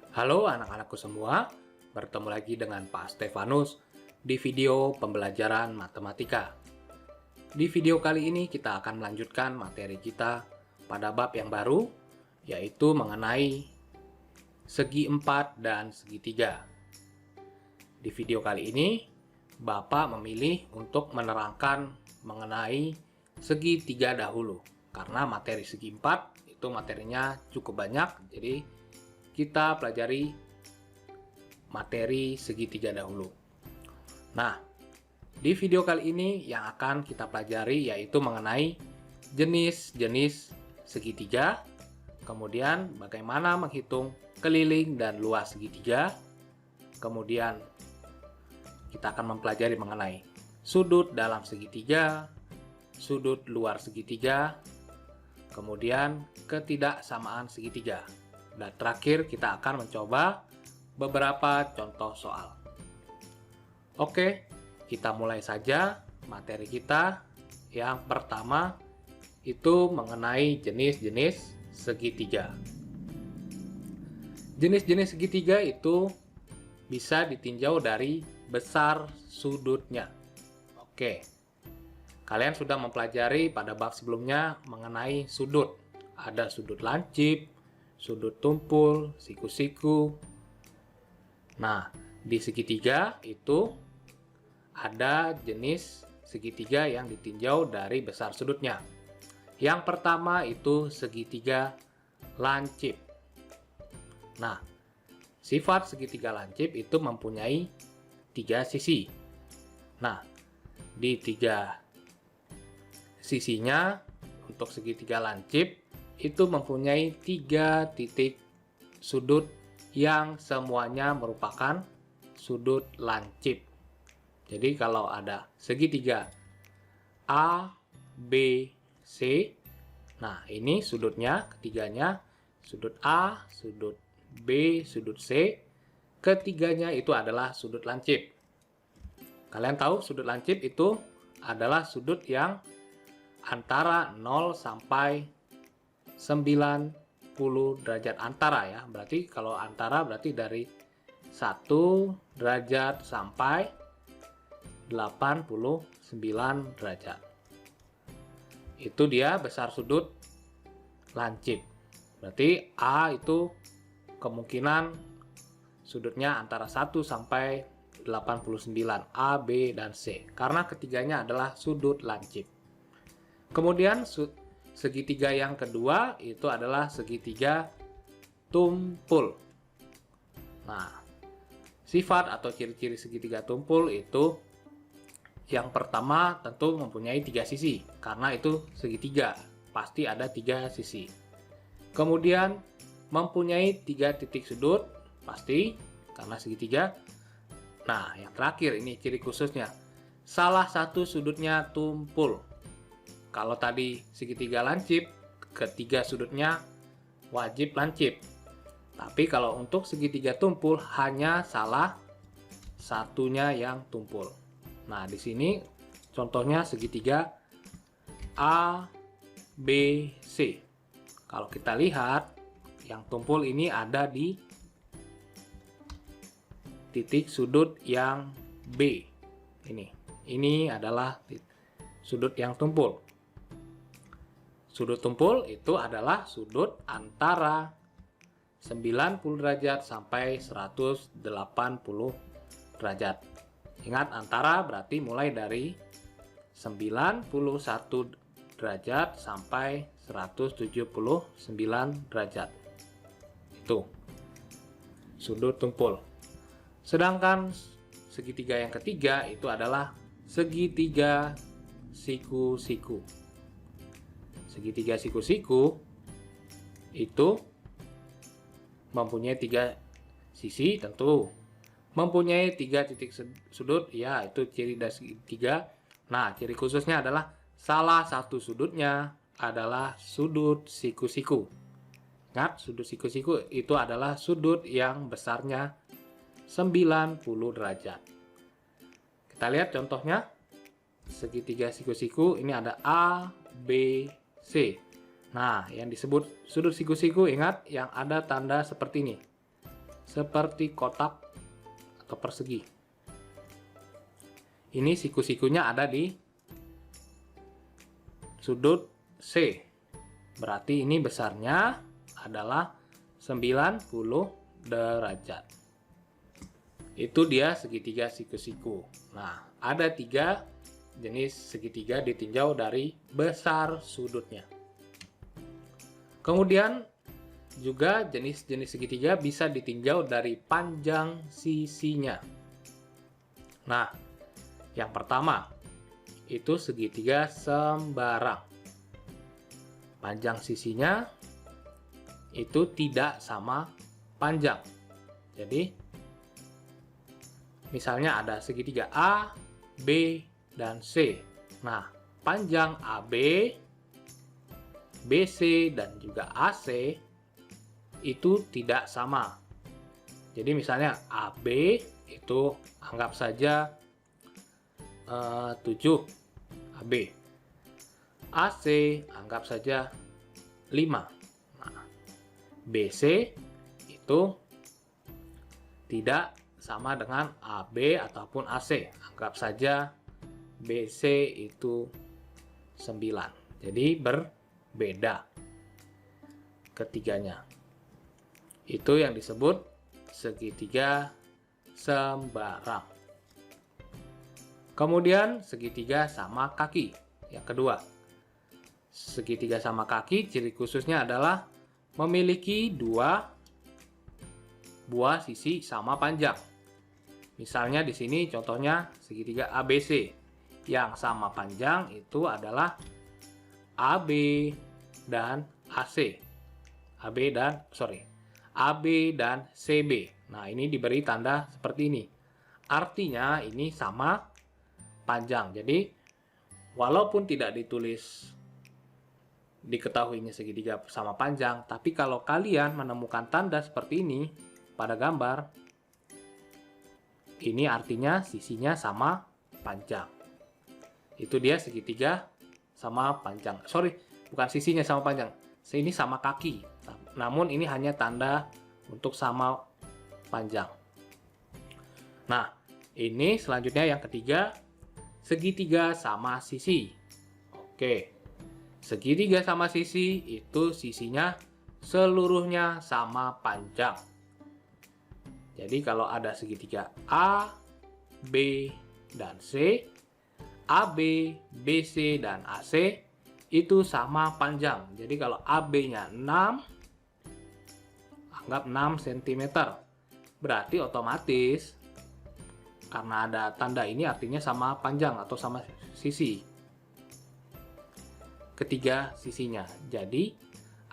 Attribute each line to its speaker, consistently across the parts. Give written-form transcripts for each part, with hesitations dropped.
Speaker 1: Halo anak-anakku semua, bertemu lagi dengan Pak Stefanus di video pembelajaran matematika. Di video kali ini kita akan melanjutkan materi kita pada bab yang baru, yaitu mengenai segi 4 dan segitiga. Di video kali ini, Bapak memilih untuk menerangkan mengenai segitiga dahulu, karena materi segi 4 itu materinya cukup banyak, jadi kita pelajari materi segitiga dahulu. Nah, di video kali ini yang akan kita pelajari yaitu mengenai jenis-jenis segitiga, kemudian bagaimana menghitung keliling dan luas segitiga, kemudian kita akan mempelajari mengenai sudut dalam segitiga, sudut luar segitiga, kemudian ketidaksamaan segitiga. Dan terakhir kita akan mencoba beberapa contoh soal. Oke, kita mulai saja materi kita. Yang pertama itu mengenai jenis-jenis segitiga. Jenis-jenis segitiga itu bisa ditinjau dari besar sudutnya. Oke, kalian sudah mempelajari pada bab sebelumnya mengenai sudut. Ada sudut lancip, sudut tumpul, siku-siku. Nah, di segitiga itu ada jenis segitiga yang ditinjau dari besar sudutnya. Yang pertama itu segitiga lancip. Nah, sifat segitiga lancip itu mempunyai 3 sisi. Nah, di 3 sisinya untuk segitiga lancip itu mempunyai 3 titik sudut yang semuanya merupakan sudut lancip. Jadi kalau ada segitiga A, B, C, nah ini sudutnya ketiganya, sudut A, sudut B, sudut C, ketiganya itu adalah sudut lancip. Kalian tahu sudut lancip itu adalah sudut yang antara 0 sampai 90 derajat antara ya. Berarti kalau antara berarti dari 1 derajat sampai 89 derajat. Itu dia besar sudut lancip. Berarti A itu kemungkinan sudutnya antara 1 sampai 89, A, B, dan C. Karena ketiganya adalah sudut lancip. Kemudian segitiga yang kedua itu adalah segitiga tumpul. Nah, sifat atau ciri-ciri segitiga tumpul itu yang pertama tentu mempunyai 3 sisi, karena itu segitiga, pasti ada 3 sisi. Kemudian mempunyai 3 titik sudut, pasti karena segitiga. Nah, yang terakhir ini ciri khususnya, salah satu sudutnya tumpul. Kalau tadi segitiga lancip, ketiga sudutnya wajib lancip. Tapi kalau untuk segitiga tumpul, hanya salah satunya yang tumpul. Nah, di sini contohnya segitiga A, B, C. Kalau kita lihat, yang tumpul ini ada di titik sudut yang B. Ini adalah sudut yang tumpul. Sudut tumpul itu adalah sudut antara 90 derajat sampai 180 derajat. Ingat, antara berarti mulai dari 91 derajat sampai 179 derajat. Itu sudut tumpul. Sedangkan segitiga yang ketiga itu adalah segitiga siku-siku. Segitiga siku-siku itu mempunyai 3 sisi tentu. Mempunyai 3 titik sudut, ya itu ciri dari segitiga. Nah, ciri khususnya adalah salah satu sudutnya adalah sudut siku-siku. Ingat, sudut siku-siku itu adalah sudut yang besarnya 90 derajat. Kita lihat contohnya. Segitiga siku-siku ini ada A, B, C. Nah, yang disebut sudut siku-siku ingat yang ada tanda seperti ini. seperti kotak atau persegi. Ini siku-sikunya ada di sudut C. Berarti ini besarnya adalah 90 derajat. Itu dia segitiga siku-siku. Nah, ada 3 jenis segitiga ditinjau dari besar sudutnya. Kemudian juga jenis-jenis segitiga bisa ditinjau dari panjang sisinya. Nah, yang pertama itu segitiga sembarang. Panjang sisinya itu tidak sama panjang. Jadi, misalnya ada segitiga A, B, dan C. Nah, panjang AB, BC, dan juga AC itu tidak sama. Jadi misalnya AB itu anggap saja 7 AB. AC anggap saja 5. Nah, BC itu tidak sama dengan AB ataupun AC. Anggap saja BC itu 9. Jadi berbeda ketiganya. Itu yang disebut segitiga sembarang. Kemudian segitiga sama kaki. Yang kedua, segitiga sama kaki ciri khususnya adalah memiliki 2 buah sisi sama panjang. Misalnya di sini contohnya segitiga ABC. Yang sama panjang itu adalah AB dan AC. AB dan CB. Nah, ini diberi tanda seperti ini. Artinya ini sama panjang. Jadi, walaupun tidak diketahui ini segitiga sama panjang, tapi kalau kalian menemukan tanda seperti ini pada gambar, ini artinya sisinya sama panjang. Itu dia segitiga sama panjang. Sorry, bukan sisinya sama panjang. Ini sama kaki. Namun ini hanya tanda untuk sama panjang. Nah, ini selanjutnya yang ketiga, segitiga sama sisi. Oke. Segitiga sama sisi itu sisinya seluruhnya sama panjang. Jadi kalau ada segitiga A, B, dan C, AB, BC, dan AC itu sama panjang. Jadi kalau AB-nya 6, anggap 6 cm. Berarti otomatis karena ada tanda ini artinya sama panjang atau sama sisi. Ketiga sisinya. Jadi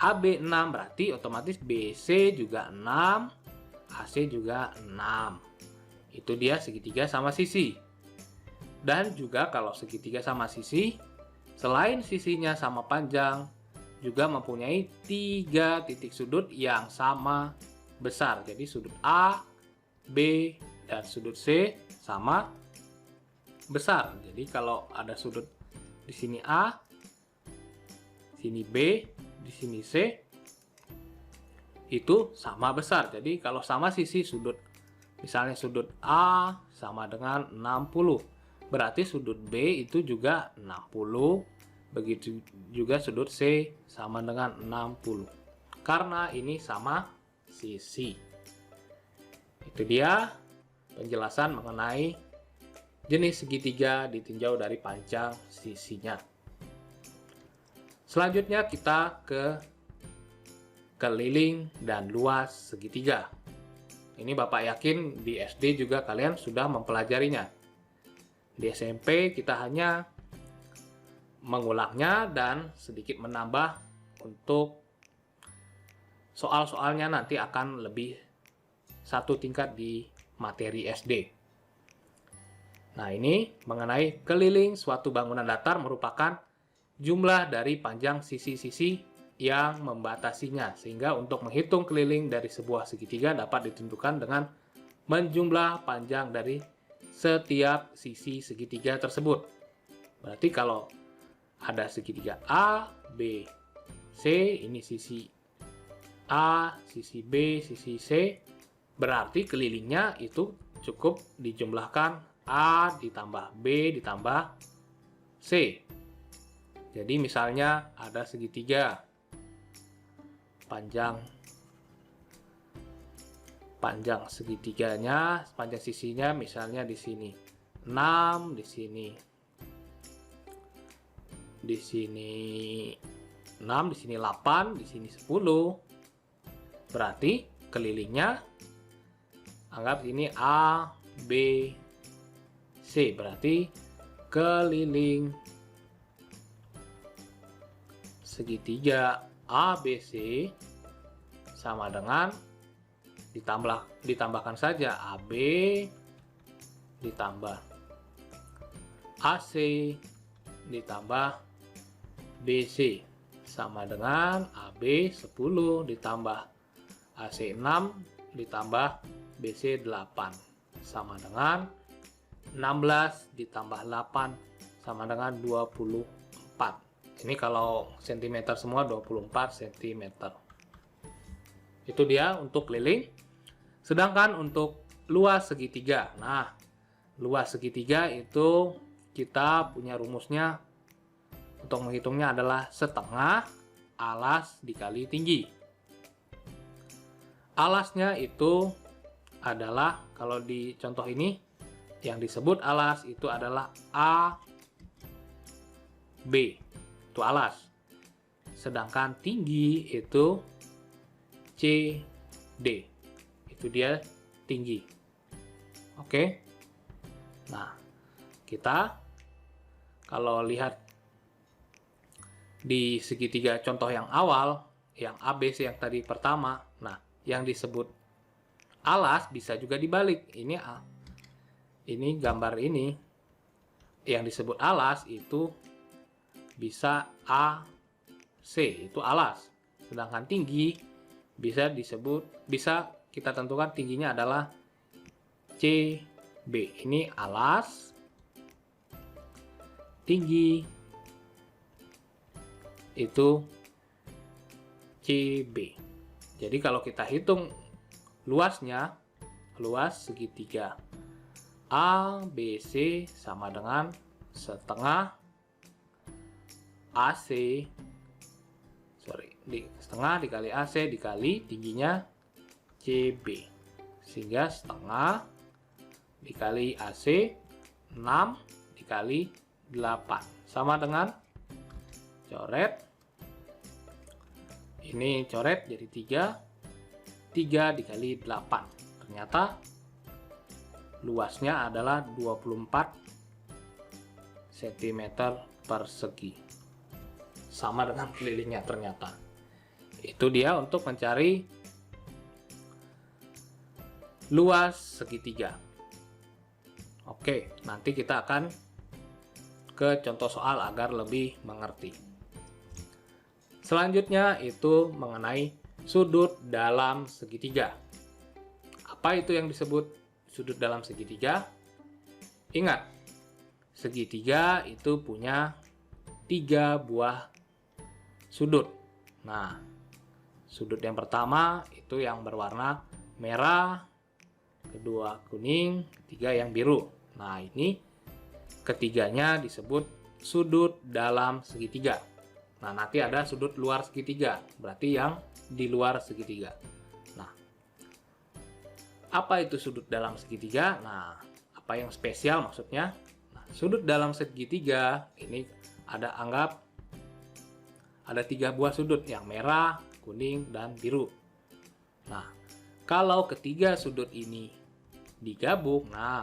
Speaker 1: AB 6 berarti otomatis BC juga 6, AC juga 6. Itu dia segitiga sama sisi. Dan juga kalau segitiga sama sisi, selain sisinya sama panjang, juga mempunyai 3 titik sudut yang sama besar. Jadi sudut A, B, dan sudut C sama besar. Jadi kalau ada sudut di sini A, sini B, di sini C, itu sama besar. Jadi kalau sama sisi sudut, misalnya sudut A sama dengan 60. Berarti sudut B itu juga 60, begitu juga sudut C sama dengan 60. Karena ini sama sisi. Itu dia penjelasan mengenai jenis segitiga ditinjau dari panjang sisinya. Selanjutnya kita ke keliling dan luas segitiga. Ini Bapak yakin di SD juga kalian sudah mempelajarinya. Di SMP kita hanya mengulangnya dan sedikit menambah untuk soal-soalnya nanti akan lebih satu tingkat di materi SD. Nah, ini mengenai keliling suatu bangunan datar merupakan jumlah dari panjang sisi-sisi yang membatasinya. Sehingga untuk menghitung keliling dari sebuah segitiga dapat ditentukan dengan menjumlah panjang dari setiap sisi segitiga tersebut. Berarti kalau ada segitiga A, B, C, ini sisi A, sisi B, sisi C, Berarti kelilingnya itu cukup dijumlahkan A ditambah B ditambah C. Jadi misalnya ada segitiga. Panjang segitiganya, panjang sisinya misalnya di sini 6, di sini 6, di sini 8, di sini 10. Berarti kelilingnya anggap ini A, B, C. Berarti keliling segitiga ABC sama dengan ditambahkan saja AB ditambah AC ditambah BC sama dengan AB 10 ditambah AC 6 ditambah BC 8 sama dengan 16 ditambah 8 sama dengan 24. Ini kalau cm semua 24 cm. Itu dia untuk keliling. Sedangkan untuk luas segitiga. Nah, luas segitiga itu kita punya rumusnya untuk menghitungnya adalah setengah alas dikali tinggi. Alasnya itu adalah, kalau di contoh ini yang disebut alas itu adalah A, B. Itu alas. Sedangkan tinggi itu C, D. Itu dia tinggi. Oke. Nah, kita kalau lihat di segitiga contoh yang awal, yang ABC yang tadi pertama, nah, yang disebut alas bisa juga dibalik. Ini gambar ini yang disebut alas itu bisa AC, itu alas. Sedangkan tinggi bisa kita tentukan tingginya adalah CB. Ini alas, tinggi itu CB. Jadi kalau kita hitung luasnya, luas segitiga ABC sama dengan setengah setengah dikali AC dikali tingginya CB, sehingga setengah dikali AC 6 dikali 8 sama dengan coret, ini coret jadi 3 dikali 8. Ternyata luasnya adalah 24 cm persegi, sama dengan kelilingnya ternyata. Itu dia untuk mencari luas segitiga. Oke, nanti kita akan ke contoh soal agar lebih mengerti. Selanjutnya itu mengenai sudut dalam segitiga. Apa itu yang disebut sudut dalam segitiga? Ingat, segitiga itu punya 3 buah sudut. Nah, sudut yang pertama itu yang berwarna merah, kedua kuning, ketiga yang biru. Nah, ini ketiganya disebut sudut dalam segitiga. Nah, nanti ada sudut luar segitiga, berarti yang di luar segitiga. Nah, apa itu sudut dalam segitiga? Nah, apa yang spesial maksudnya? Nah, sudut dalam segitiga ini anggap ada 3 buah sudut, yang merah, kuning, dan biru. Nah, kalau ketiga sudut ini digabung, nah,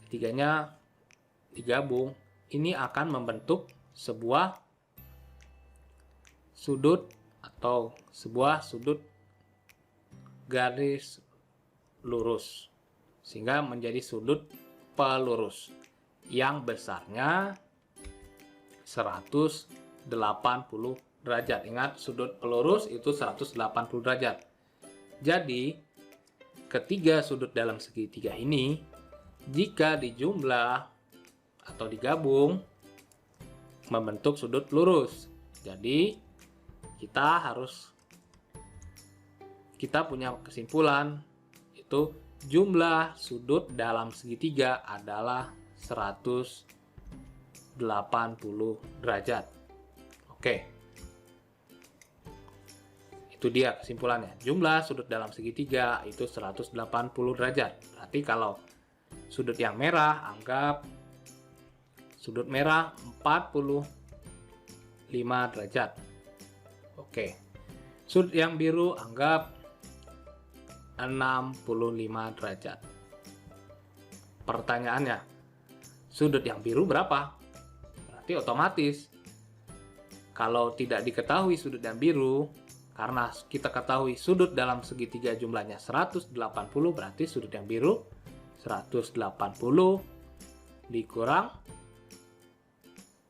Speaker 1: ketiganya digabung, ini akan membentuk sebuah sudut atau sebuah sudut garis lurus, sehingga menjadi sudut pelurus yang besarnya 180 derajat. Ingat, sudut pelurus itu 180 derajat. Jadi, ketiga sudut dalam segitiga ini jika dijumlah atau digabung membentuk sudut lurus. Jadi, kita punya kesimpulan itu jumlah sudut dalam segitiga adalah 180 derajat. Oke. Itu dia kesimpulannya. Jumlah sudut dalam segitiga itu 180 derajat. Berarti kalau sudut yang merah, anggap sudut merah 45 derajat. Oke. Sudut yang biru anggap 65 derajat. Pertanyaannya, sudut yang biru berapa? Berarti otomatis kalau tidak diketahui sudut yang biru, karena kita ketahui sudut dalam segitiga jumlahnya 180, berarti sudut yang biru 180 dikurang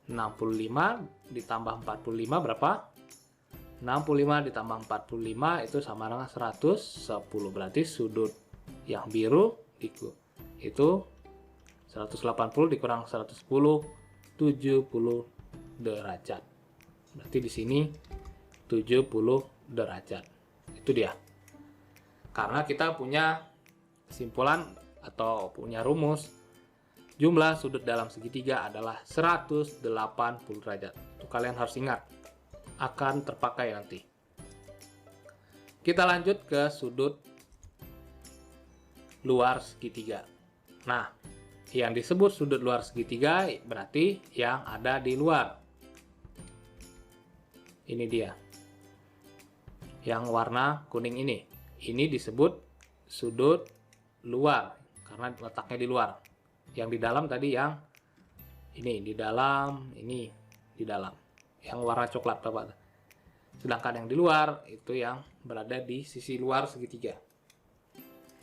Speaker 1: 65 ditambah 45 berapa? 65 ditambah 45 itu sama dengan 110. Berarti sudut yang biru itu 180 dikurang 110, 70 derajat. Berarti di sini 70 derajat. Itu dia. Karena kita punya kesimpulan atau punya rumus, jumlah sudut dalam segitiga adalah 180 derajat. Itu kalian harus ingat. Akan terpakai nanti. Kita lanjut ke sudut luar segitiga. Nah, yang disebut sudut luar segitiga berarti yang ada di luar. Ini dia. Yang warna kuning ini. Ini disebut sudut luar karena letaknya di luar. Yang di dalam tadi yang ini di dalam, ini di dalam. Yang warna coklat Bapak. Sedangkan yang di luar itu yang berada di sisi luar segitiga.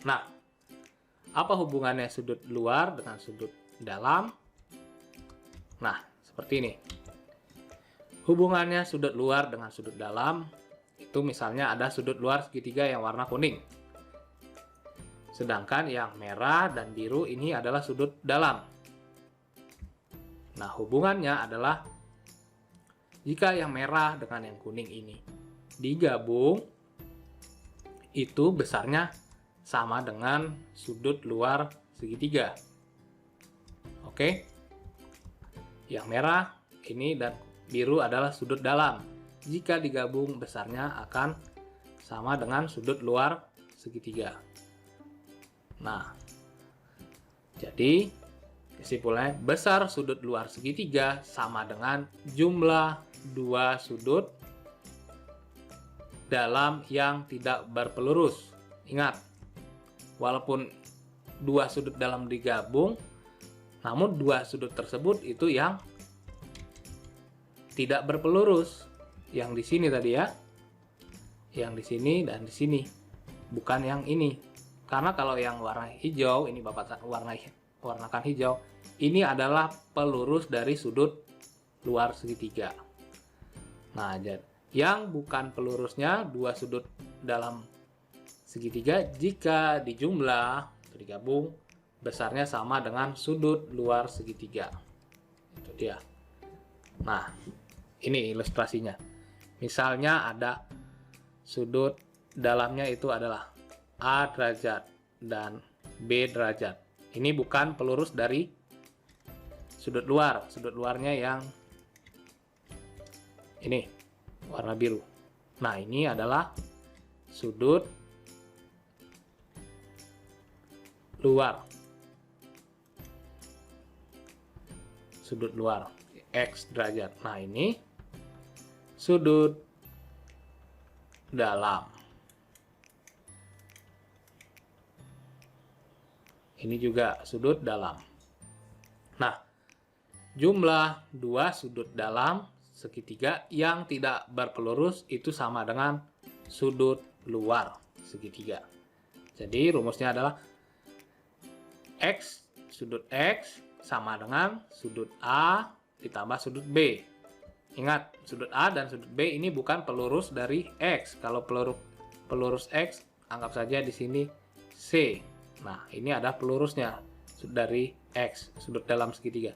Speaker 1: Nah, apa hubungannya sudut luar dengan sudut dalam? Nah, seperti ini. Hubungannya sudut luar dengan sudut dalam itu misalnya ada sudut luar segitiga yang warna kuning. Sedangkan yang merah dan biru ini adalah sudut dalam. Nah, hubungannya adalah jika yang merah dengan yang kuning ini digabung, itu besarnya sama dengan sudut luar segitiga. Oke? Yang merah ini dan biru adalah sudut dalam. Jika digabung besarnya akan sama dengan sudut luar segitiga. Nah, jadi kesimpulannya besar sudut luar segitiga sama dengan jumlah dua sudut dalam yang tidak berpelurus. Ingat, walaupun dua sudut dalam digabung, namun dua sudut tersebut itu yang tidak berpelurus. Yang di sini tadi ya, yang di sini dan di sini, bukan yang ini. Karena kalau yang warna hijau, ini Bapak warnakan hijau, ini adalah pelurus dari sudut luar segitiga. Nah, yang bukan pelurusnya dua sudut dalam segitiga jika dijumlah atau digabung besarnya sama dengan sudut luar segitiga. Itu dia. Nah, ini ilustrasinya. Misalnya ada sudut dalamnya itu adalah A derajat dan B derajat. Ini bukan pelurus dari sudut luar. Sudut luarnya yang ini warna biru. Nah, ini adalah sudut luar. Sudut luar X derajat. Nah, ini sudut dalam. Ini juga sudut dalam. Nah, jumlah dua sudut dalam segitiga yang tidak berpelurus itu sama dengan sudut luar segitiga. Jadi rumusnya adalah X, sudut X sama dengan sudut A ditambah sudut B. Ingat, sudut A dan sudut B ini bukan pelurus dari X. Kalau pelurus X, anggap saja di sini C. Nah, ini ada pelurusnya dari X, sudut dalam segitiga.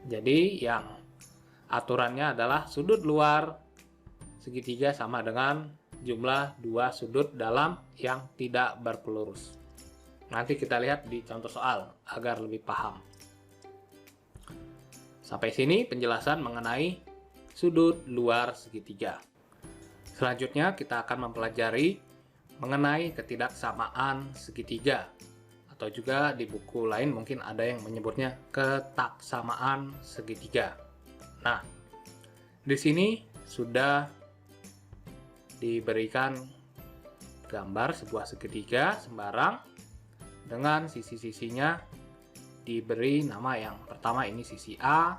Speaker 1: Jadi, yang aturannya adalah sudut luar segitiga sama dengan jumlah dua sudut dalam yang tidak berpelurus. Nanti kita lihat di contoh soal agar lebih paham. Sampai sini penjelasan mengenai sudut luar segitiga. Selanjutnya kita akan mempelajari mengenai ketidaksamaan segitiga, atau juga di buku lain mungkin ada yang menyebutnya ketaksamaan segitiga. Nah, di sini sudah diberikan gambar sebuah segitiga sembarang dengan sisi-sisinya diberi nama. Yang pertama ini sisi A,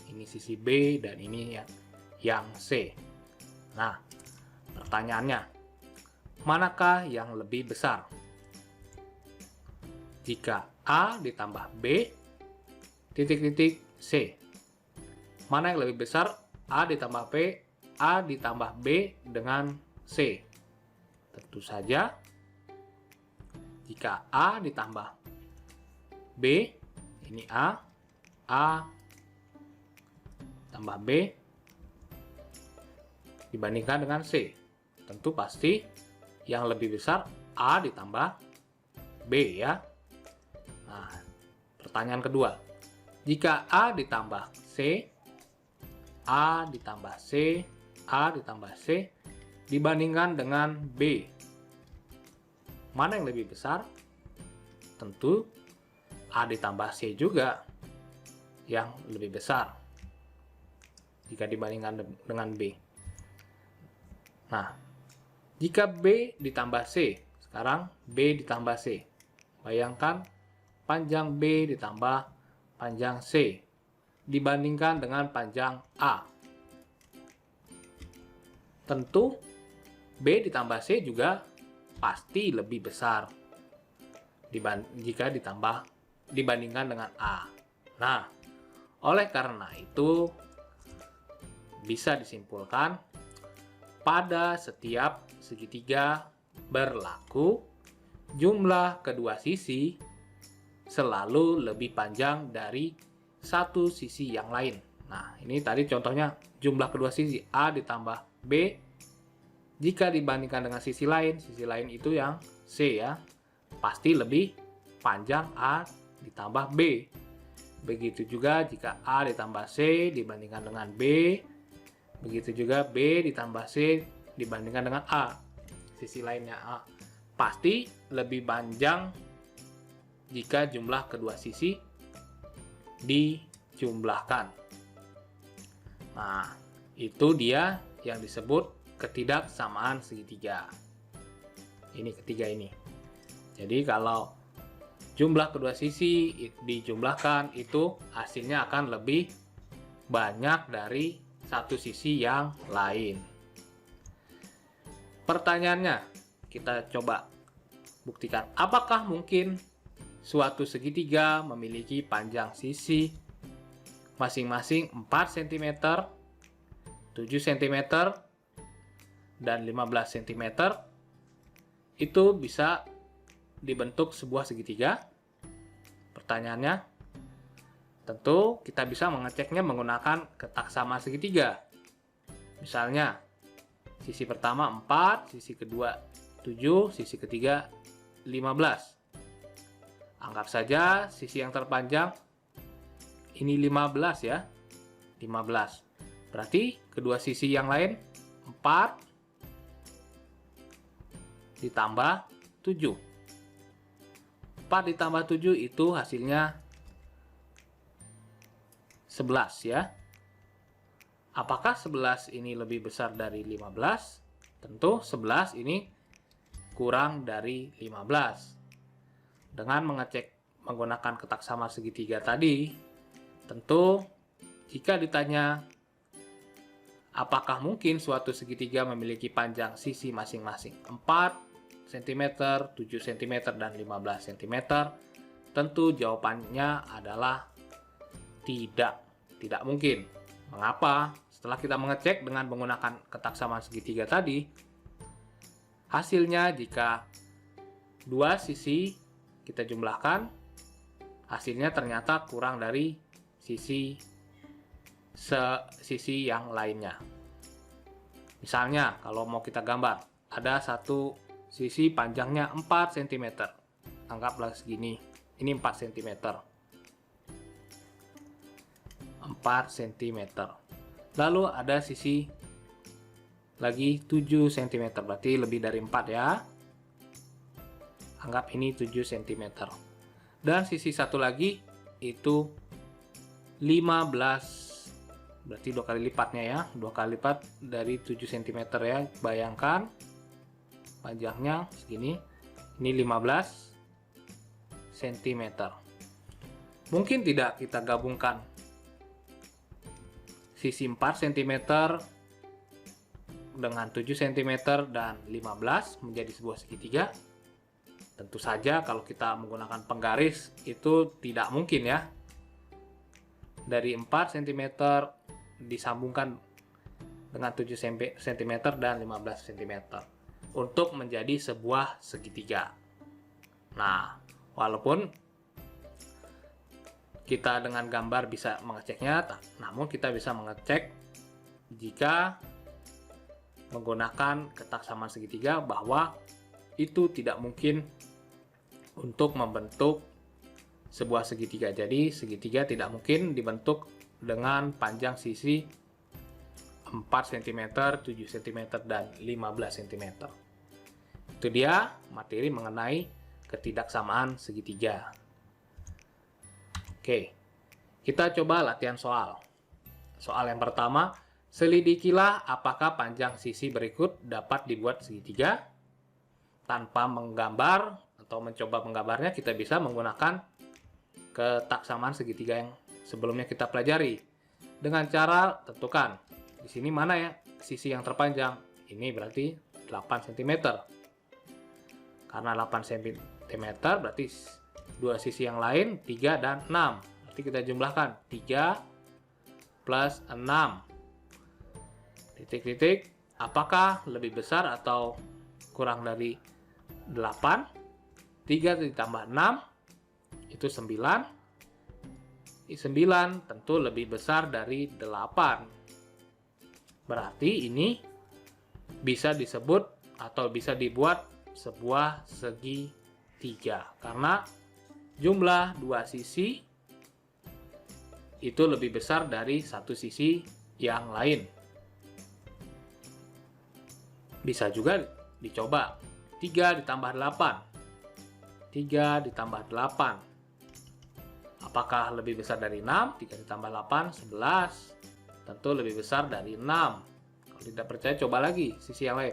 Speaker 1: ini sisi B, dan ini yang C. Nah, pertanyaannya, manakah yang lebih besar? Jika A ditambah B, titik-titik C. Mana yang lebih besar? A ditambah B, A ditambah B dengan C. Tentu saja, jika A ditambah B, ini A tambah B dibandingkan dengan C. Tentu pasti yang lebih besar A ditambah B ya. Nah, pertanyaan kedua. Jika A ditambah C, A ditambah C, A ditambah C dibandingkan dengan B, mana yang lebih besar? Tentu A ditambah C juga yang lebih besar jika dibandingkan dengan B. Nah, jika B ditambah C, sekarang B ditambah C. Bayangkan panjang B ditambah panjang C dibandingkan dengan panjang A. Tentu B ditambah C juga pasti lebih besar jika dibandingkan dengan A. Nah, oleh karena itu bisa disimpulkan pada setiap segitiga berlaku jumlah kedua sisi selalu lebih panjang dari satu sisi yang lain. Nah, ini tadi contohnya jumlah kedua sisi A ditambah B. Jika dibandingkan dengan sisi lain itu yang C ya, pasti lebih panjang A ditambah B. Begitu juga jika A ditambah C dibandingkan dengan B, begitu juga B ditambah C dibandingkan dengan A. Sisi lainnya A pasti lebih panjang jika jumlah kedua sisi dijumlahkan. Nah, itu dia yang disebut ketidaksamaan segitiga. Ini ketiga ini. Jadi kalau jumlah kedua sisi dijumlahkan, itu hasilnya akan lebih banyak dari satu sisi yang lain. Pertanyaannya, kita coba buktikan. Apakah mungkin suatu segitiga memiliki panjang sisi masing-masing 4 cm, 7 cm, dan 15 cm? Itu bisa dibentuk sebuah segitiga? Pertanyaannya, tentu kita bisa mengeceknya menggunakan ketaksamaan segitiga. Misalnya, sisi pertama 4, sisi kedua 7, sisi ketiga 15. Anggap saja sisi yang terpanjang ini 15 ya. 15. Berarti kedua sisi yang lain 4 ditambah 7. 4 ditambah 7 itu hasilnya 11 ya. Apakah 11 ini lebih besar dari 15? Tentu 11 ini kurang dari 15. Dengan mengecek menggunakan ketaksamaan segitiga tadi, tentu jika ditanya apakah mungkin suatu segitiga memiliki panjang sisi masing-masing 4 cm, 7 cm, dan 15 cm, tentu jawabannya adalah tidak mungkin. Mengapa? Setelah kita mengecek dengan menggunakan ketaksamaan segitiga tadi, hasilnya jika dua sisi kita jumlahkan, hasilnya ternyata kurang dari sisi yang lainnya. Misalnya, kalau mau kita gambar, ada satu sisi panjangnya 4 cm. Anggaplah segini. Ini 4 cm. 4 cm. Lalu ada sisi lagi 7 cm. Berarti lebih dari 4 ya. Anggap ini 7 cm. Dan sisi satu lagi itu 15. Berarti 2 kali lipatnya ya. 2 kali lipat dari 7 cm ya. Bayangkan panjangnya segini. Ini 15 cm. Mungkin tidak kita gabungkan sisi 4 cm dengan 7 cm dan 15 menjadi sebuah segitiga. Tentu saja kalau kita menggunakan penggaris itu tidak mungkin ya. Dari 4 cm disambungkan dengan 7 cm dan 15 cm untuk menjadi sebuah segitiga. Nah, walaupun kita dengan gambar bisa mengeceknya, namun kita bisa mengecek jika menggunakan ketak samaan segitiga bahwa itu tidak mungkin untuk membentuk sebuah segitiga. Jadi segitiga tidak mungkin dibentuk dengan panjang sisi 4 cm, 7 cm, dan 15 cm. Itu dia materi mengenai ketidaksamaan segitiga. Oke, kita coba latihan soal. Soal yang pertama, selidikilah apakah panjang sisi berikut dapat dibuat segitiga. Tanpa menggambar atau mencoba menggambarnya, kita bisa menggunakan ketak samaan segitiga yang sebelumnya kita pelajari. Dengan cara tentukan, di sini mana ya sisi yang terpanjang? Ini berarti 8 cm. Karena 8 cm berarti dua sisi yang lain 3 dan 6. Berarti kita jumlahkan 3 plus 6. Titik-titik, apakah lebih besar atau kurang dari 8? 3 ditambah 6 itu 9. 9 tentu lebih besar dari 8. Berarti ini bisa disebut atau bisa dibuat sebuah segitiga karena jumlah dua sisi itu lebih besar dari satu sisi yang lain. Bisa juga dicoba 3 ditambah 8. 3 ditambah 8. Apakah lebih besar dari 6? 3 ditambah 8, 11. Tentu lebih besar dari 6. Kalau tidak percaya coba lagi sisi yang lain.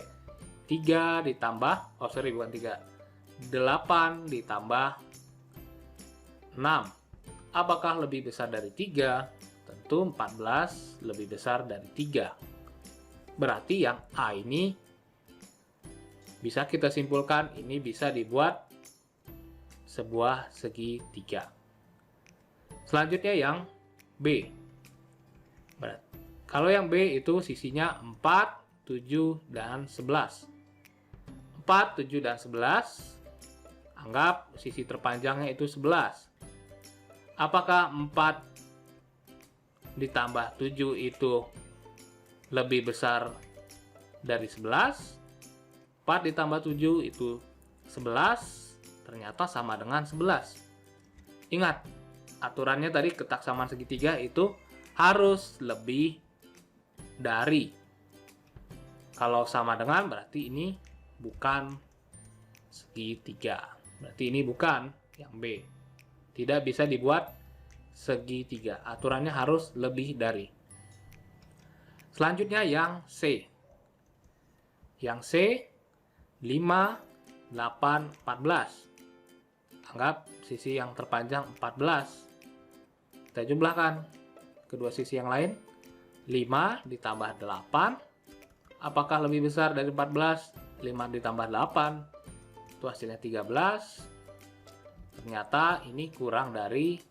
Speaker 1: 3 ditambah, bukan 3. 8 ditambah 6. Apakah lebih besar dari 3? Tentu 14 lebih besar dari 3. Berarti yang A ini bisa kita simpulkan ini bisa dibuat sebuah segitiga. Selanjutnya yang B. Kalau yang B itu sisinya 4, 7, dan 11. 4, 7, dan 11. Anggap sisi terpanjangnya itu 11. Apakah 4 ditambah 7 itu lebih besar dari 11? 4 ditambah 7 itu 11. Ternyata sama dengan 11. Ingat, aturannya tadi ketak samaan segitiga itu harus lebih dari. Kalau sama dengan berarti ini bukan segitiga. Berarti ini bukan yang B. Tidak bisa dibuat segitiga. Aturannya harus lebih dari. Selanjutnya yang C. Yang C 5, 8, 14. Anggap sisi yang terpanjang 14. Kita jumlahkan kedua sisi yang lain. 5 ditambah 8. Apakah lebih besar dari 14? 5 ditambah 8. Itu hasilnya 13. Ternyata ini kurang dari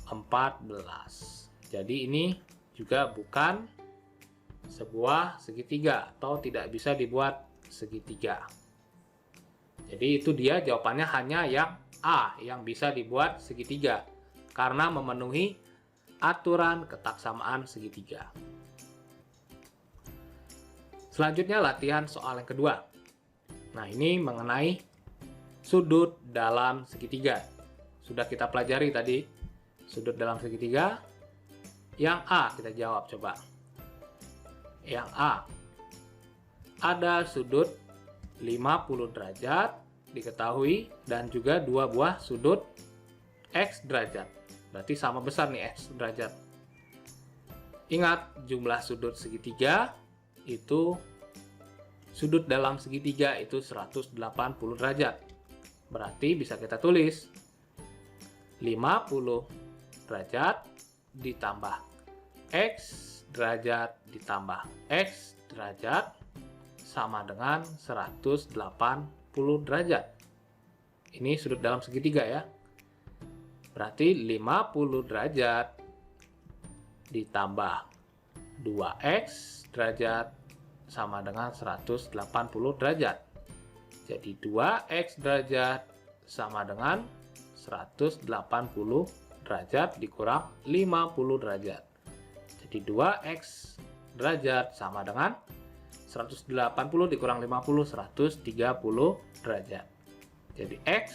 Speaker 1: 14. Jadi ini juga bukan sebuah segitiga atau tidak bisa dibuat segitiga. Jadi itu dia jawabannya hanya yang A yang bisa dibuat segitiga karena memenuhi aturan ketaksamaan segitiga. Selanjutnya latihan soal yang kedua. Nah, ini mengenai sudut dalam segitiga. Sudah kita pelajari tadi, sudut dalam segitiga. Yang A kita jawab coba. Yang A, ada sudut 50 derajat diketahui dan juga dua buah sudut X derajat. Berarti sama besar nih X derajat. Ingat, jumlah sudut segitiga itu sudut dalam segitiga itu 180 derajat. Berarti bisa kita tulis 50 derajat ditambah X derajat ditambah X derajat sama dengan 180 derajat. Ini sudut dalam segitiga ya. Berarti 50 derajat ditambah 2X derajat sama dengan 180 derajat. Jadi 2X derajat sama dengan 180 derajat dikurang 50 derajat. Jadi 2X derajat sama dengan 180 dikurang 50, 130 derajat. Jadi X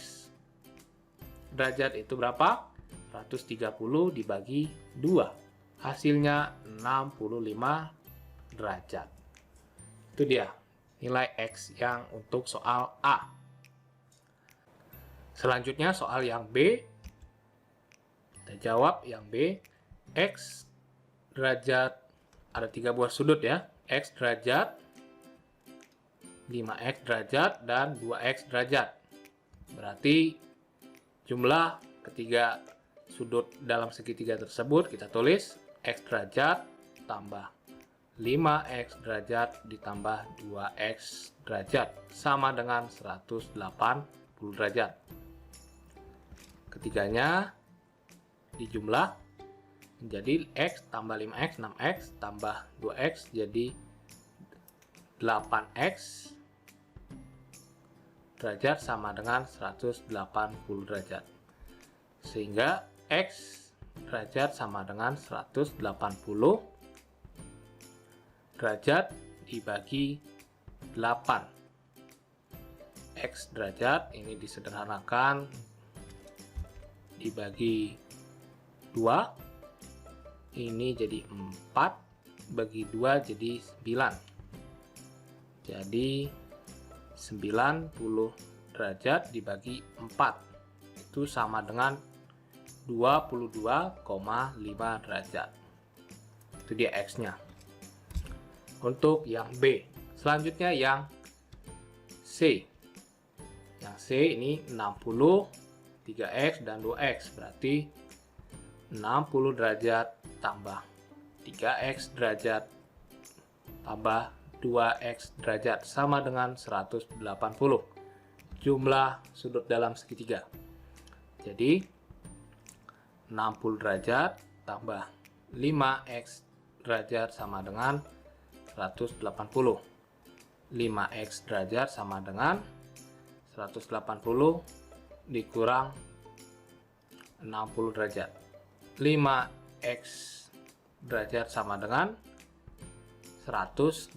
Speaker 1: derajat itu berapa? 130 dibagi 2. Hasilnya 65 derajat. Itu dia nilai X yang untuk soal A. Selanjutnya soal yang B. Kita jawab yang B. X derajat, ada 3 buah sudut ya. X derajat, 5X derajat, dan 2X derajat. Berarti jumlah ketiga sudut dalam segitiga tersebut kita tulis X derajat tambah 5X derajat ditambah 2X derajat sama dengan 180 derajat. Ketiganya dijumlah menjadi X tambah 5X, 6X tambah 2X jadi 8X derajat sama dengan 180 derajat. Sehingga X derajat sama dengan 180 derajat dibagi 8. X derajat ini disederhanakan dibagi 2. Ini jadi 4 bagi 2 jadi 9. Jadi 90 derajat dibagi 4 itu sama dengan 22,5 derajat. Itu dia X-nya. Untuk yang B. Selanjutnya yang C. Yang C ini 60, 3X dan 2X. Berarti 60 derajat tambah 3X derajat tambah 2X derajat sama dengan 180. Jumlah sudut dalam segitiga. Jadi 60 derajat tambah 5X derajat sama dengan 180. 5X derajat sama dengan 180 dikurang 60 derajat. 5X derajat sama dengan 120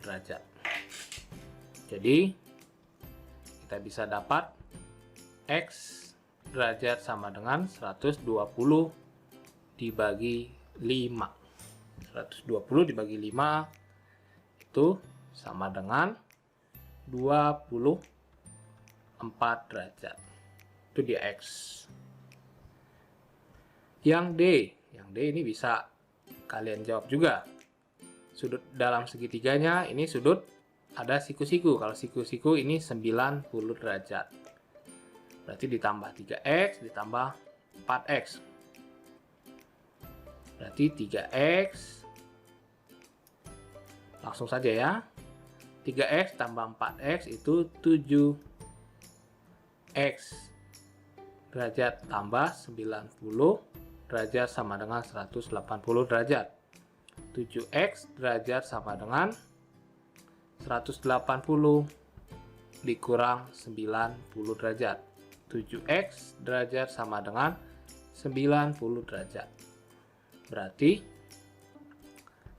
Speaker 1: derajat. Jadi kita bisa dapat X derajat sama dengan 120 dibagi 5. 120 dibagi 5 itu sama dengan 24 derajat. Itu dia X. Yang D ini bisa kalian jawab juga. Sudut dalam segitiganya ini sudut ada siku-siku. Kalau siku-siku ini 90 derajat. Berarti ditambah 3X ditambah 4X. Berarti 3X. Langsung saja ya. 3X tambah 4X itu 7X derajat tambah 90 derajat sama dengan 180 derajat. 7X derajat sama dengan 180 dikurang 90 derajat. 7X derajat sama dengan 90 derajat. Berarti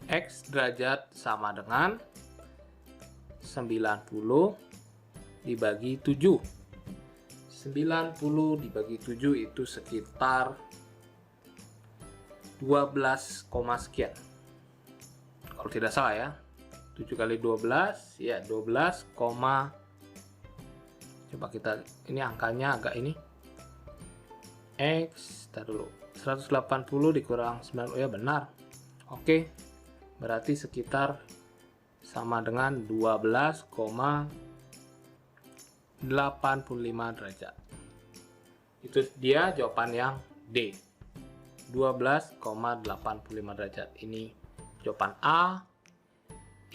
Speaker 1: X derajat sama dengan 90 dibagi 7. 90 dibagi 7 itu sekitar 12, sekian. Kalau tidak salah ya. 7 kali 12 ya 12, coba kita ini angkanya agak ini. X, tar dulu. 180 dikurang 9, oh ya benar. Oke. Berarti sekitar sama dengan 12,85 derajat. Itu dia jawaban yang D. 12,85 derajat. Ini jawaban A,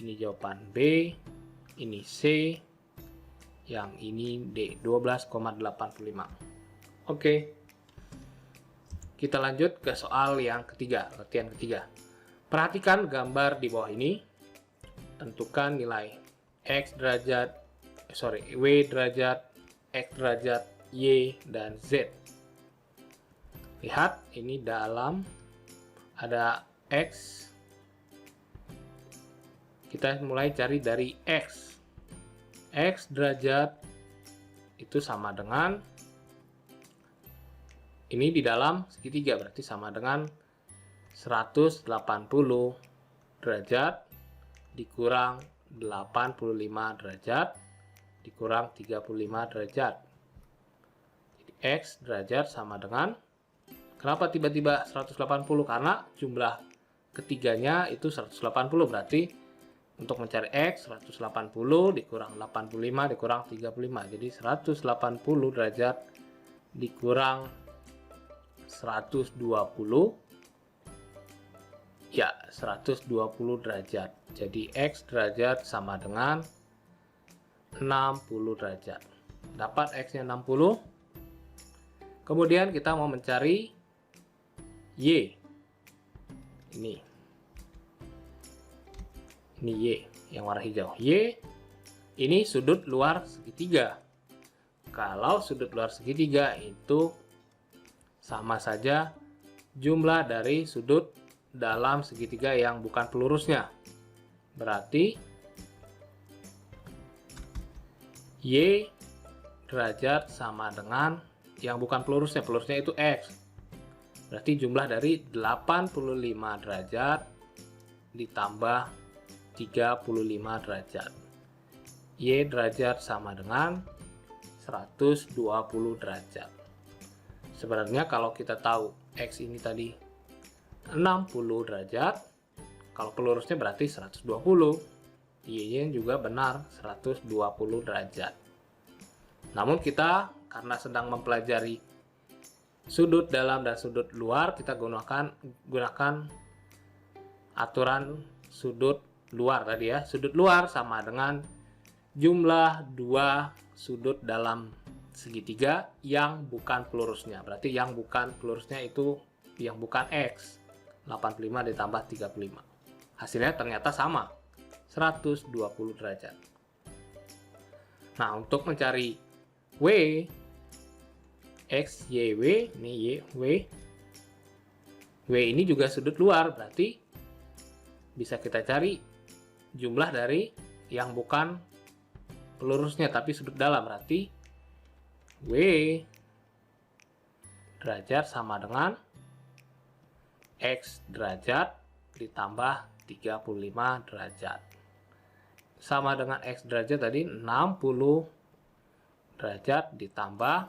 Speaker 1: ini jawaban B, ini C, yang ini D, 12,85. Oke. Kita lanjut ke soal yang ketiga, latihan ketiga. Perhatikan gambar di bawah ini. Tentukan nilai W derajat, X derajat, Y, dan Z. Lihat, ini dalam ada X. Kita mulai cari dari X. X derajat itu sama dengan, ini di dalam segitiga, berarti sama dengan 180 derajat dikurang 85 derajat dikurang 35 derajat. Jadi X derajat sama dengan, kenapa tiba-tiba 180? Karena jumlah ketiganya itu 180, berarti untuk mencari X 180 dikurang 85 dikurang 35. Jadi 180 derajat dikurang 120, ya 120 derajat. Jadi X derajat sama dengan 60 derajat. Dapat X nya 60. Kemudian kita mau mencari Y. Ini Y yang warna hijau. Y ini sudut luar segitiga. Kalau sudut luar segitiga itu sama saja jumlah dari sudut dalam segitiga yang bukan pelurusnya. Berarti Y derajat sama dengan yang bukan pelurusnya. Pelurusnya itu X. Berarti jumlah dari 85 derajat ditambah 35 derajat. Y derajat sama dengan 120 derajat. Sebenarnya kalau kita tahu X ini tadi 60 derajat, kalau pelurusnya berarti 120. Y-nya juga benar 120 derajat. Namun kita karena sedang mempelajari sudut dalam dan sudut luar, kita gunakan aturan sudut luar tadi ya. Sudut luar sama dengan jumlah dua sudut dalam segitiga yang bukan pelurusnya. Berarti yang bukan pelurusnya itu yang bukan X. 85 ditambah 35. Hasilnya ternyata sama, 120 derajat. Nah, untuk mencari W, X, Y, W, ini Y, W ini juga sudut luar, berarti bisa kita cari jumlah dari yang bukan pelurusnya tapi sudut dalam, berarti W derajat sama dengan X derajat ditambah 35 derajat. Sama dengan X derajat tadi 60 derajat ditambah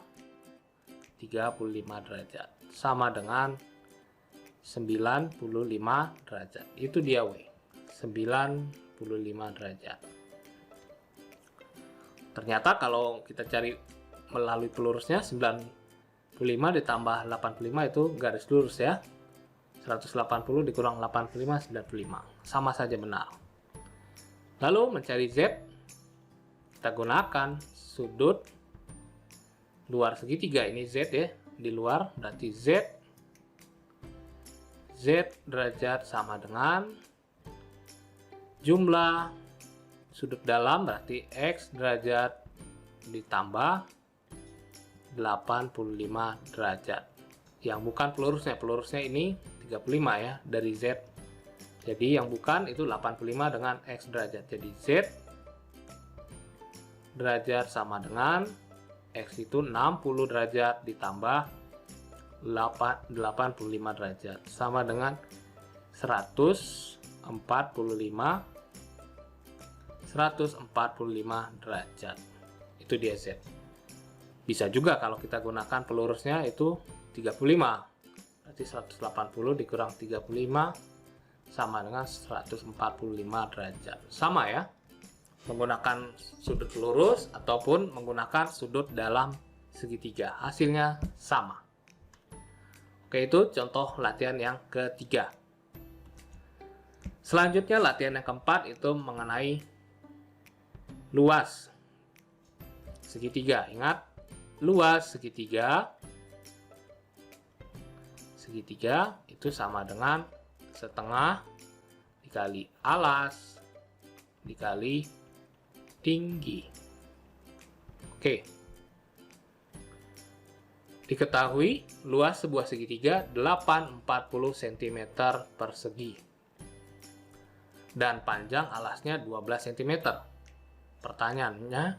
Speaker 1: 35 derajat. Sama dengan 95 derajat. Itu dia W. 95 derajat. Ternyata kalau kita cari melalui pelurusnya 95 ditambah 85 itu garis lurus ya. 180 dikurang 85, 95. Sama saja benar. Lalu mencari Z, kita gunakan sudut luar segitiga. Ini Z ya, di luar, berarti Z derajat sama dengan jumlah sudut dalam, berarti X derajat ditambah 85 derajat. Yang bukan pelurusnya ini 35 ya, dari Z. Jadi yang bukan itu 85 dengan X derajat. Jadi Z derajat sama dengan X itu 60 derajat ditambah 85 derajat sama dengan 145 derajat. Itu dia Z. Bisa juga kalau kita gunakan pelurusnya itu 35. Berarti 180 dikurang 35 sama dengan 145 derajat. Sama ya. Menggunakan sudut lurus ataupun menggunakan sudut dalam segitiga. Hasilnya sama. Oke, itu contoh latihan yang ketiga. Selanjutnya latihan yang keempat itu mengenai luas segitiga. Ingat, luas segitiga itu sama dengan setengah dikali alas dikali tinggi. Oke. Diketahui luas sebuah segitiga 840 cm persegi dan panjang alasnya 12 cm. Pertanyaannya,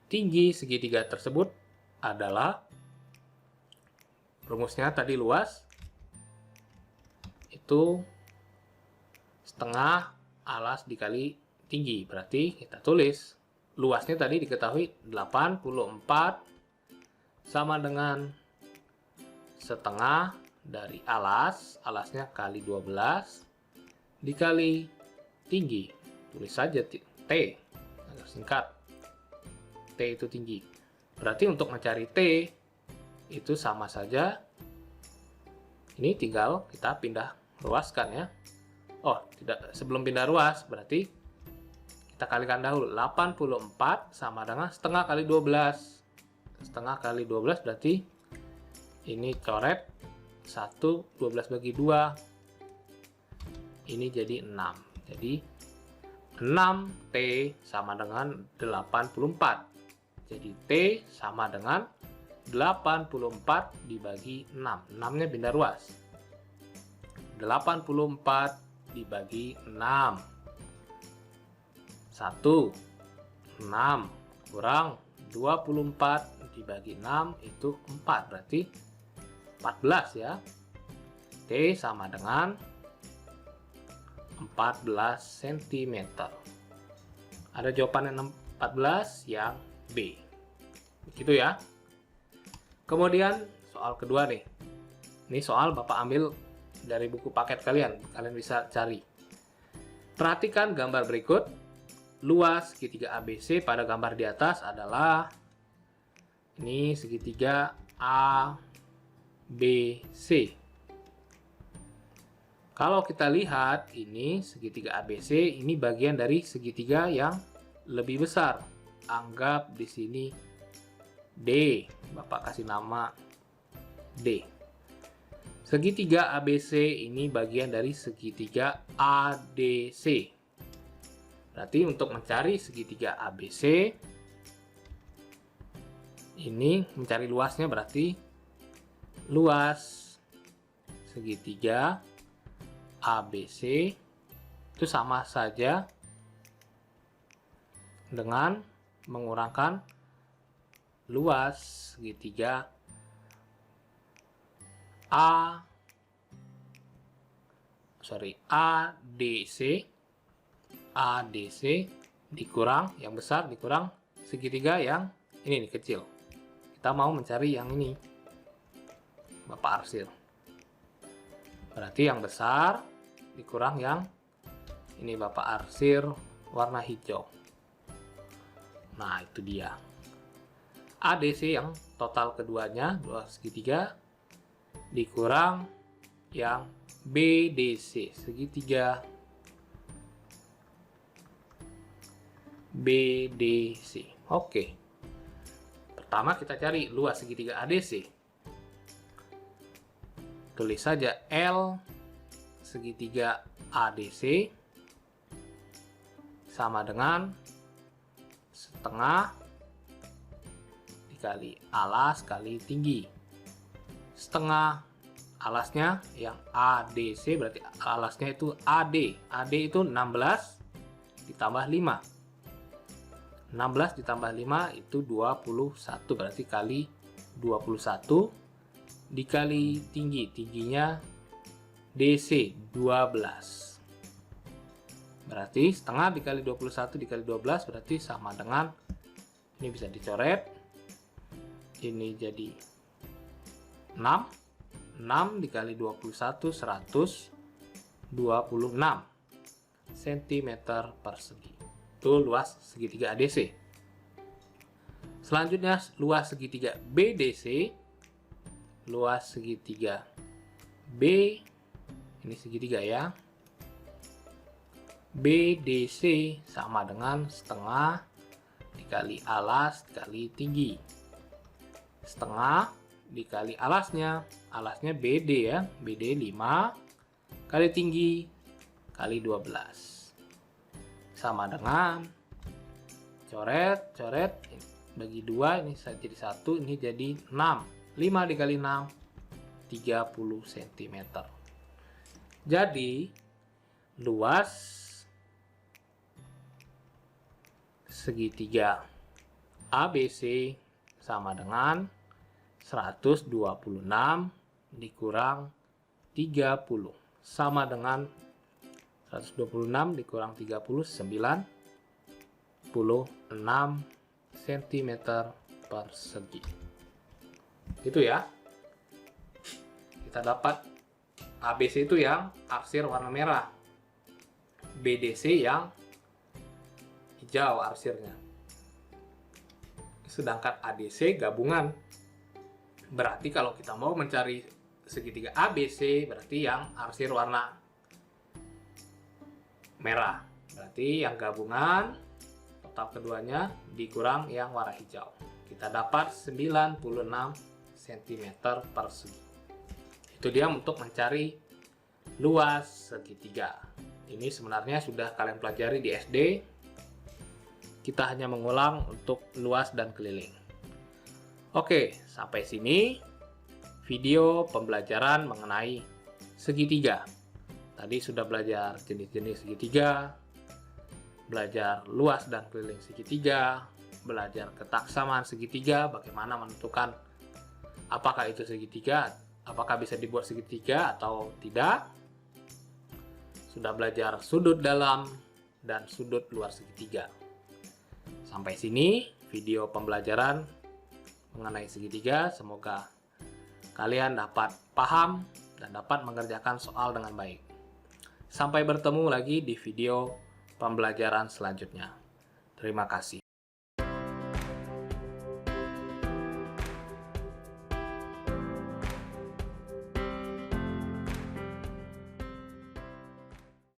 Speaker 1: tinggi segitiga tersebut adalah, rumusnya tadi luas itu setengah alas dikali tinggi. Berarti kita tulis luasnya tadi diketahui 84 sama dengan setengah dari alasnya kali 12 dikali tinggi. Tulis saja T, agar singkat. T itu tinggi. Berarti untuk mencari T itu sama saja. Ini tinggal kita pindah ruaskan ya. Oh, tidak, sebelum pindah ruas berarti kita kalikan dahulu. 84 sama dengan setengah kali 12. Setengah kali 12 berarti ini coret 1, 12 bagi 2. Ini jadi 6. Jadi 6T sama dengan 84. Jadi T sama dengan 84 dibagi 6. 6-nya pindah ruas. 84 dibagi 6. 1, 6 kurang 24 dibagi 6 itu 4. Berarti 14 ya. T sama dengan 14 cm. Ada jawaban yang 14 yang B. Begitu ya. Kemudian soal kedua nih. Ini soal Bapak ambil dari buku paket kalian. Kalian bisa cari. Perhatikan gambar berikut. Luas segitiga ABC pada gambar di atas adalah ini segitiga ABC. Kalau kita lihat ini segitiga ABC, ini bagian dari segitiga yang lebih besar. Anggap di sini D. Bapak kasih nama D. Segitiga ABC ini bagian dari segitiga ADC. Berarti untuk mencari segitiga ABC, ini mencari luasnya berarti luas segitiga ABC itu sama saja dengan mengurangkan luas segitiga ADC dikurang yang besar dikurang segitiga yang ini nih kecil. Kita mau mencari yang ini, Bapak arsir. Berarti yang besar dikurang yang ini, Bapak arsir warna hijau. Nah, itu dia. ADC yang total keduanya, dua segitiga, dikurang yang BDC, segitiga BDC. Oke. Pertama kita cari luas segitiga ADC. Tulis saja L segitiga ADC sama dengan setengah dikali alas kali tinggi. Setengah alasnya yang ADC berarti alasnya itu AD. AD itu 16 ditambah 5. 16 ditambah 5 itu 21, berarti kali 21 dikali tinggi. Tingginya DC 12. Berarti setengah dikali 21 dikali 12 berarti sama dengan, ini bisa dicoret, ini jadi 6. 6 dikali 21, 126 cm persegi. Itu luas segitiga ADC. Selanjutnya luas segitiga BDC. Luas segitiga B, ini segitiga ya, BDC sama dengan setengah dikali alas dikali tinggi. Setengah dikali alasnya BD ya, BD 5 kali tinggi kali 12 sama dengan, coret bagi 2, ini jadi 1, ini jadi 6. 5 dikali 6 30 cm. Jadi luas segitiga ABC sama dengan 126 dikurang 30 sama dengan 126 dikurang 30, 96 cm persegi. Itu ya. Kita dapat ABC itu yang arsir warna merah, BDC yang hijau arsirnya, sedangkan ADC gabungan. Berarti kalau kita mau mencari segitiga ABC, berarti yang arsir warna merah. Berarti yang gabungan total keduanya dikurang yang warna hijau. Kita dapat 96 cm persegi. Itu dia untuk mencari luas segitiga. Ini sebenarnya sudah kalian pelajari di SD. Kita hanya mengulang untuk luas dan keliling. Oke, sampai sini video pembelajaran mengenai segitiga. Tadi sudah belajar jenis-jenis segitiga, belajar luas dan keliling segitiga, belajar ketaksamaan segitiga, bagaimana menentukan apakah itu segitiga, apakah bisa dibuat segitiga atau tidak. Sudah belajar sudut dalam dan sudut luar segitiga. Sampai sini video pembelajaran mengenai segitiga. Semoga kalian dapat paham dan dapat mengerjakan soal dengan baik. Sampai bertemu lagi di video pembelajaran selanjutnya. Terima kasih.